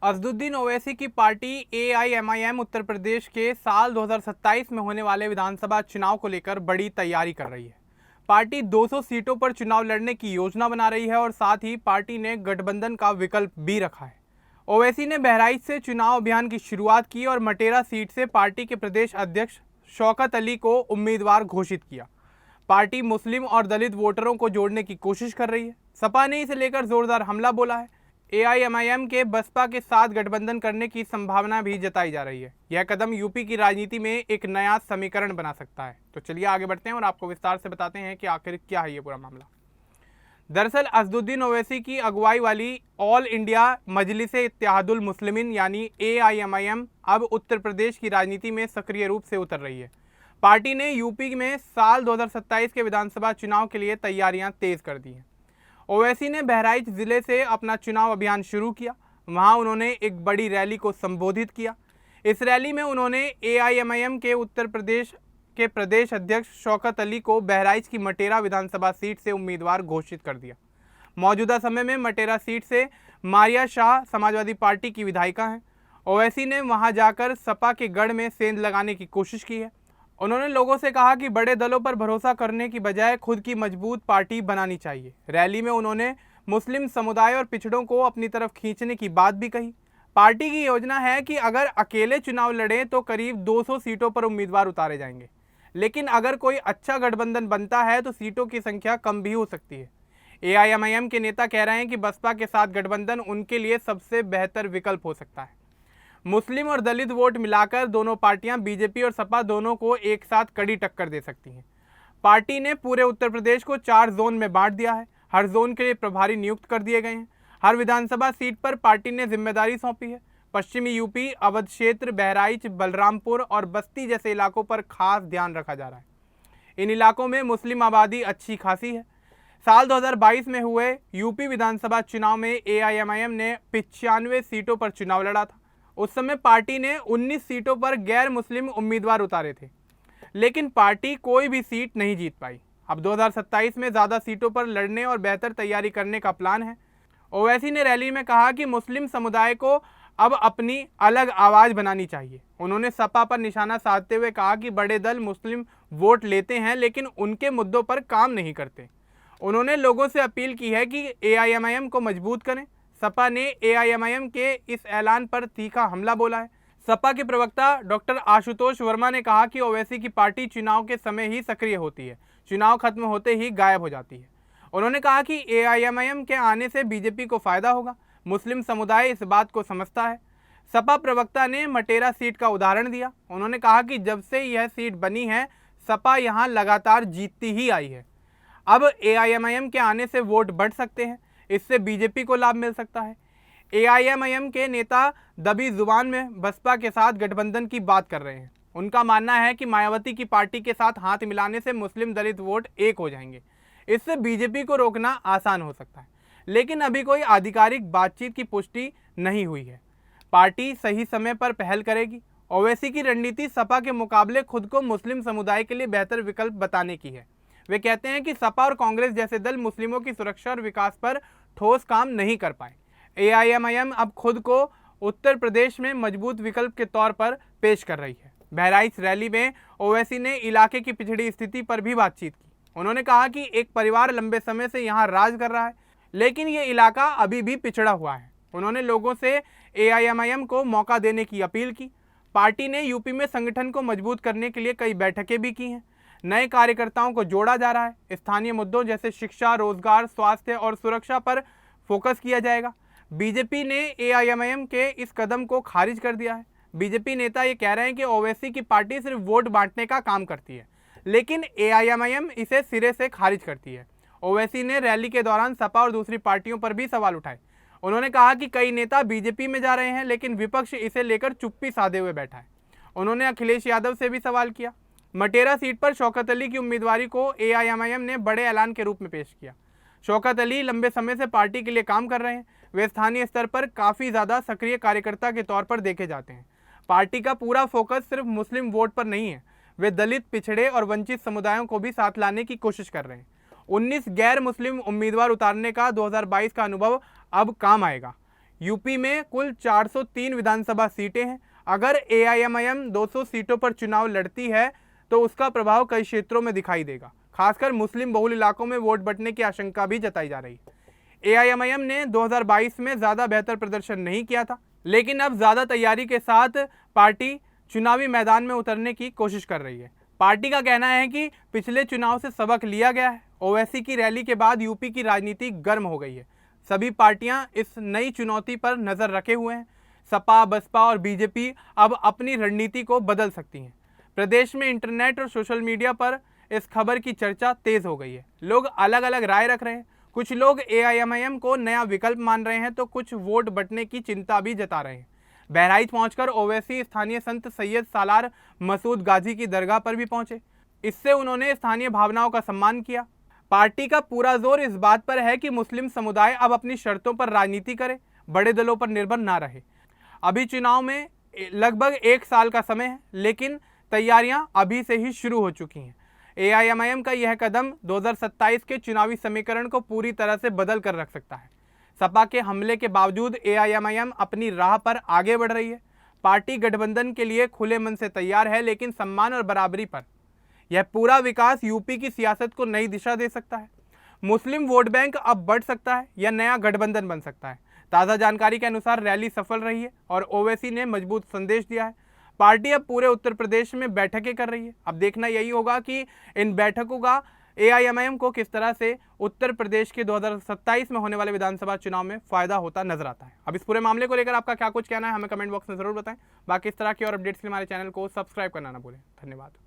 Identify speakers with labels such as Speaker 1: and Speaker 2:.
Speaker 1: असदुद्दीन ओवैसी की party AIMIM Uttar Pradesh के साल 2027 में होने वाले विधानसभा चुनाव को लेकर बड़ी तैयारी कर रही है। पार्टी 200 सीटों पर चुनाव लड़ने की योजना बना रही है और साथ ही पार्टी ने गठबंधन का विकल्प भी रखा है। ओवैसी ने बहराइच से चुनाव अभियान की शुरुआत की और मटेरा सीट से पार्टी के प्रदेश अध्यक्ष शौकत अली को उम्मीदवार घोषित किया। पार्टी मुस्लिम और दलित वोटरों को जोड़ने की कोशिश कर रही है। सपा ने इसे लेकर जोरदार हमला बोला है। एआईएमआईएम के बसपा के साथ गठबंधन करने की संभावना भी जताई जा रही है। यह कदम यूपी की राजनीति में एक नया समीकरण बना सकता है। तो चलिए आगे बढ़ते हैं और आपको विस्तार से बताते हैं कि आखिर क्या है ये पूरा मामला। दरअसल असदुद्दीन ओवैसी की अगुवाई वाली ऑल इंडिया मजलिसे इत्तेहादुल मुस्लिमीन यानी एआईएमआईएम अब उत्तर प्रदेश की राजनीति में सक्रिय रूप से उतर रही है। पार्टी ने यूपी में साल 2027 के विधानसभा चुनाव के लिए तैयारियां तेज कर दी हैं। ओवैसी ने बहराइच जिले से अपना चुनाव अभियान शुरू किया। वहां उन्होंने एक बड़ी रैली को संबोधित किया। इस रैली में उन्होंने एआईएमआईएम के उत्तर प्रदेश के प्रदेश अध्यक्ष शौकत अली को बहराइच की मटेरा विधानसभा सीट से उम्मीदवार घोषित कर दिया। मौजूदा समय में मटेरा सीट से मारिया शाह समाजवादी पार्टी की विधायिका हैं। ओवैसी ने वहां जाकर सपा के गढ़ में सेंध लगाने की कोशिश की है। उन्होंने लोगों से कहा कि बड़े दलों पर भरोसा करने की बजाय खुद की मजबूत पार्टी बनानी चाहिए। रैली में उन्होंने मुस्लिम समुदाय और पिछड़ों को अपनी तरफ खींचने की बात भी कही। पार्टी की योजना है कि अगर अकेले चुनाव लड़ें तो करीब 200 सीटों पर उम्मीदवार उतारे जाएंगे, लेकिन अगर कोई अच्छा गठबंधन बनता है तो सीटों की संख्या कम भी हो सकती है। एआईएमआईएम के नेता कह रहे हैं कि बसपा के साथ गठबंधन उनके लिए सबसे बेहतर विकल्प हो सकता है। मुस्लिम और दलित वोट मिलाकर दोनों पार्टियां बीजेपी और सपा दोनों को एक साथ कड़ी टक्कर दे सकती हैं। पार्टी ने पूरे उत्तर प्रदेश को 4 जोन में बांट दिया है। हर जोन के लिए प्रभारी नियुक्त कर दिए गए हैं। हर विधानसभा सीट पर पार्टी ने जिम्मेदारी सौंपी है। पश्चिमी यूपी, अवध क्षेत्र, बहराइच, बलरामपुर और बस्ती जैसे इलाकों पर खास ध्यान रखा जा रहा है। इन इलाकों में मुस्लिम आबादी अच्छी खासी है। साल 2022 में हुए यूपी विधानसभा चुनाव में एआईएमआईएम ने 95 सीटों पर चुनाव लड़ा था। उस समय पार्टी ने 19 सीटों पर गैर मुस्लिम उम्मीदवार उतारे थे, लेकिन पार्टी कोई भी सीट नहीं जीत पाई। अब 2027 में ज़्यादा सीटों पर लड़ने और बेहतर तैयारी करने का प्लान है। ओवैसी ने रैली में कहा कि मुस्लिम समुदाय को अब अपनी अलग आवाज़ बनानी चाहिए। उन्होंने सपा पर निशाना साधते हुए कहा कि बड़े दल मुस्लिम वोट लेते हैं लेकिन उनके मुद्दों पर काम नहीं करते। उन्होंने लोगों से अपील की है कि एआईएमआईएम को मजबूत करें। सपा ने एआईएमआईएम के इस ऐलान पर तीखा हमला बोला है। सपा के प्रवक्ता डॉक्टर आशुतोष वर्मा ने कहा कि ओवैसी की पार्टी चुनाव के समय ही सक्रिय होती है, चुनाव खत्म होते ही गायब हो जाती है। उन्होंने कहा कि एआईएमआईएम के आने से बीजेपी को फायदा होगा। मुस्लिम समुदाय इस बात को समझता है। सपा प्रवक्ता ने मटेरा सीट का उदाहरण दिया। उन्होंने कहा कि जब से यह सीट बनी है सपा यहाँ लगातार जीतती ही आई है। अब एआईएमआईएम के आने से वोट बढ़ सकते हैं, इससे बीजेपी को लाभ मिल सकता है। एआईएमआईएम के नेता दबी जुबान में बसपा के साथ गठबंधन की बात कर रहे हैं। उनका मानना है कि मायावती की पार्टी के साथ हाथ मिलाने से मुस्लिम दलित वोट एक हो जाएंगे। इससे बीजेपी को रोकना आसान हो सकता है, लेकिन अभी कोई आधिकारिक बातचीत की पुष्टि नहीं हुई है। पार्टी सही समय पर पहल करेगी। ओवैसी की रणनीति सपा के मुकाबले खुद को मुस्लिम समुदाय के लिए बेहतर विकल्प बताने की है। वे कहते हैं कि सपा और कांग्रेस जैसे दल मुस्लिमों की सुरक्षा और विकास पर ठोस काम नहीं कर पाए। एआईएमआईएम अब खुद को उत्तर प्रदेश में मजबूत विकल्प के तौर पर पेश कर रही है। बहराइच रैली में ओवैसी ने इलाके की पिछड़ी स्थिति पर भी बातचीत की। उन्होंने कहा कि एक परिवार लंबे समय से यहाँ राज कर रहा है, लेकिन ये इलाका अभी भी पिछड़ा हुआ है। उन्होंने लोगों से एआईएमआईएम को मौका देने की अपील की। पार्टी ने यूपी में संगठन को मजबूत करने के लिए कई बैठकें भी की हैं। नए कार्यकर्ताओं को जोड़ा जा रहा है। स्थानीय मुद्दों जैसे शिक्षा, रोजगार, स्वास्थ्य और सुरक्षा पर फोकस किया जाएगा। बीजेपी ने एआईएमआईएम के इस कदम को खारिज कर दिया है। बीजेपी नेता ये कह रहे हैं कि ओवैसी की पार्टी सिर्फ वोट बांटने का काम करती है, लेकिन एआईएमआईएम इसे सिरे से खारिज करती है। ओवैसी ने रैली के दौरान सपा और दूसरी पार्टियों पर भी सवाल उठाए। उन्होंने कहा कि कई नेता बीजेपी में जा रहे हैं, लेकिन विपक्ष इसे लेकर चुप्पी साधे हुए बैठा है। उन्होंने अखिलेश यादव से भी सवाल किया। मटेरा सीट पर शौकत अली की उम्मीदवारी को एआईएमआईएम ने बड़े ऐलान के रूप में पेश किया। शौकत अली लंबे समय से पार्टी के लिए काम कर रहे हैं। वे स्थानीय स्तर पर काफ़ी ज़्यादा सक्रिय कार्यकर्ता के तौर पर देखे जाते हैं। पार्टी का पूरा फोकस सिर्फ मुस्लिम वोट पर नहीं है। वे दलित, पिछड़े और वंचित समुदायों को भी साथ लाने की कोशिश कर रहे हैं। 19 गैर मुस्लिम उम्मीदवार उतारने का 2022 का अनुभव अब काम आएगा। यूपी में कुल 403 विधानसभा सीटें हैं। अगर एआईएमआईएम 200 सीटों पर चुनाव लड़ती है तो उसका प्रभाव कई क्षेत्रों में दिखाई देगा। खासकर मुस्लिम बहुल इलाकों में वोट बंटने की आशंका भी जताई जा रही है। एआईएमआईएम ने 2022 में ज़्यादा बेहतर प्रदर्शन नहीं किया था, लेकिन अब ज़्यादा तैयारी के साथ पार्टी चुनावी मैदान में उतरने की कोशिश कर रही है। पार्टी का कहना है कि पिछले चुनाव से सबक लिया गया है। ओवैसी की रैली के बाद यूपी की राजनीति गर्म हो गई है। सभी पार्टियां इस नई चुनौती पर नजर रखे हुए हैं। सपा, बसपा और बीजेपी अब अपनी रणनीति को बदल सकती हैं। प्रदेश में इंटरनेट और सोशल मीडिया पर इस खबर की चर्चा तेज हो गई है। लोग अलग अलग राय रख रहे हैं। कुछ लोग एआईएमआईएम को नया विकल्प मान रहे हैं तो कुछ वोट बंटने की चिंता भी जता रहे हैं। बहराइच पहुंचकर ओवैसी स्थानीय संत सैयद सालार मसूद गाजी की दरगाह पर भी पहुंचे। इससे उन्होंने स्थानीय भावनाओं का सम्मान किया। पार्टी का पूरा जोर इस बात पर है कि मुस्लिम समुदाय अब अपनी शर्तों पर राजनीति करे, बड़े दलों पर निर्भर ना रहे। अभी चुनाव में लगभग 1 साल का समय है, लेकिन तैयारियां अभी से ही शुरू हो चुकी हैं। एआईएमआईएम का यह कदम 2027 के चुनावी समीकरण को पूरी तरह से बदल कर रख सकता है। सपा के हमले के बावजूद एआईएमआईएम अपनी राह पर आगे बढ़ रही है। पार्टी गठबंधन के लिए खुले मन से तैयार है, लेकिन सम्मान और बराबरी पर। यह पूरा विकास यूपी की सियासत को नई दिशा दे सकता है। मुस्लिम वोट बैंक अब बढ़ सकता है या नया गठबंधन बन सकता है। ताज़ा जानकारी के अनुसार रैली सफल रही है और ओवैसी ने मजबूत संदेश दिया है। पार्टी अब पूरे उत्तर प्रदेश में बैठकें कर रही है। अब देखना यही होगा कि इन बैठकों का एआईएमआईएम को किस तरह से उत्तर प्रदेश के 2027 में होने वाले विधानसभा चुनाव में फायदा होता नजर आता है। अब इस पूरे मामले को लेकर आपका क्या कुछ कहना है हमें कमेंट बॉक्स में जरूर बताएं। बाकी इस तरह की और अपडेट्स के लिए हमारे चैनल को सब्सक्राइब करना ना भूलें। धन्यवाद।